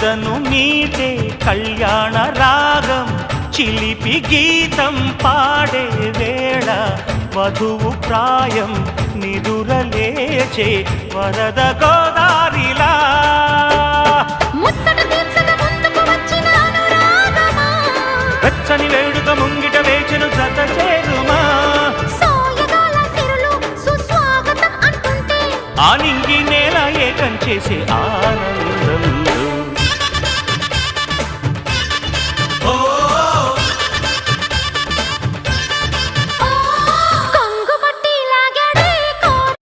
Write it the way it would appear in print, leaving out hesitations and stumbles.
ఎదను మీటే కళ్యాణ రాగం చిలిపి గీతం పాడే వేళ వధువు ప్రాయం నిదురలేచే వరద గోదారిలా వెచ్చని వేడుక ముంగిట వేచెను జత చేరుమా ఆ నింగి నేల ఏకం చేసే ఆనందం